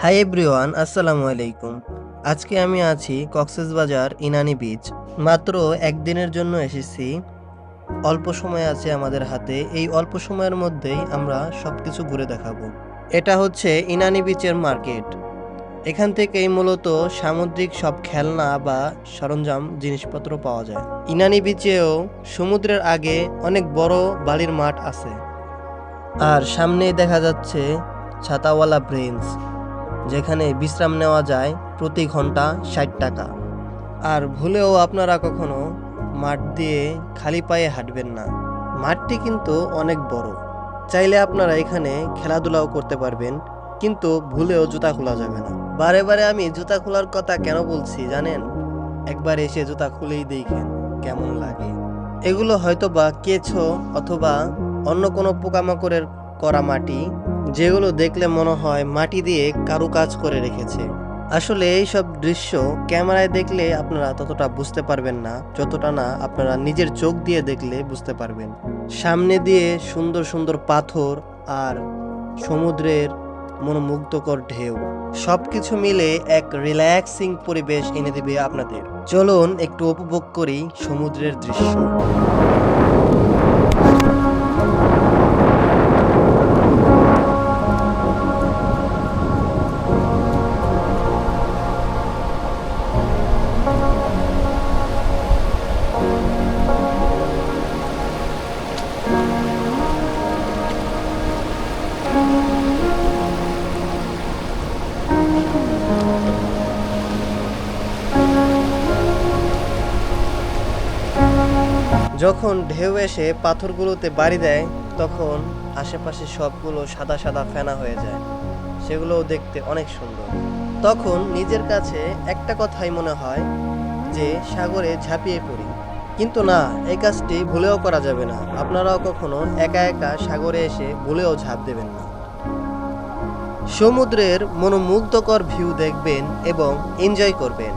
Hi everyone, আসসালামু আলাইকুম। আজকে আমি আছি কক্সবাজার ইনানি বিচ। মাত্র একদিনের জন্য এসেছি। অল্প সময় আছে আমাদের হাতে। এই অল্প সময়ের মধ্যেই আমরা সবকিছু ঘুরে দেখাবো। এটা হচ্ছে ইনানি বিচের মার্কেট। এখান থেকেই মূলত সামুদ্রিক সব খেলনা বা সরঞ্জাম জিনিসপত্র পাওয়া যায়। ইনানি বিচেও সমুদ্রের আগে অনেক বড় বালির মাঠ আছে। আর সামনেই দেখা যাচ্ছে ছাতাওয়ালা ব্রেঞ্চ, যেখানে বিশ্রাম নেওয়া যায় প্রতি ঘন্টা 60 টাকা। আর ভুলেও আপনারা কখনো মাঠ দিয়ে খালি পায়ে হাঁটবেন না। মাঠটি কিন্তু অনেক বড়। চাইলে আপনারা এখানে খেলাধুলাও করতে পারবেন, কিন্তু ভুলেও জুতা খোলা যাবে না। বারে বারে আমি জুতা খোলার কথা কেন বলছি জানেন? একবার এসে জুতা খুলেই দেখেন কেমন লাগে। এগুলো হয়তো বা কেঁচো অথবা অন্য কোনো পোকামাকড়ের করা মাটি, যেগুলো দেখলে মনে হয় মাটি দিয়ে কারুকাজ করে রেখেছে। আসলে এই সব দৃশ্য ক্যামেরায় দেখলে আপনারা ততটা বুঝতে পারবেন না, যতটা না আপনারা নিজের চোখ দিয়ে দেখলে বুঝতে পারবেন। সামনে দিয়ে সুন্দর সুন্দর পাথর আর সমুদ্রের মনোমুগ্ধকর ঢেউ, সবকিছু মিলে এক রিল্যাক্সিং পরিবেশ এনে দিবে আপনাদের। চলুন একটু উপভোগ করি সমুদ্রের দৃশ্য। যখন ঢেউ এসে পাথরগুলোতে বাড়ি দেয়, তখন আশেপাশে সবগুলো সাদা সাদা ফেনা হয়ে যায়। সেগুলোও দেখতে অনেক সুন্দর। তখন নিজের কাছে একটা কথাই মনে হয় যে সাগরে ঝাঁপিয়ে পড়ি। কিন্তু না, এই কাজটি ভুলেও করা যাবে না। আপনারাও কখনো একা একা সাগরে এসে ভুলেও ঝাঁপ দেবেন না। সমুদ্রের মনোমুগ্ধকর ভিউ দেখবেন এবং এনজয় করবেন।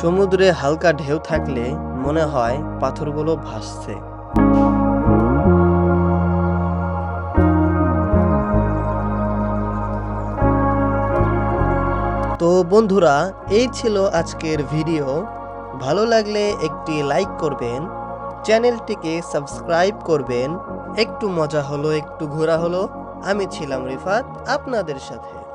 সমুদ্রে হালকা ঢেউ থাকলে মনে হয় পাথরগুলো ভাসছে। তো বন্ধুরা, এই ছিল আজকের ভিডিও। ভালো লাগলে একটি লাইক করবেন, চ্যানেলটিকে সাবস্ক্রাইব করবেন। একটু মজা হলো, একটু ঘোরা হলো। আমি ছিলাম রিফাত আপনাদের সাথে।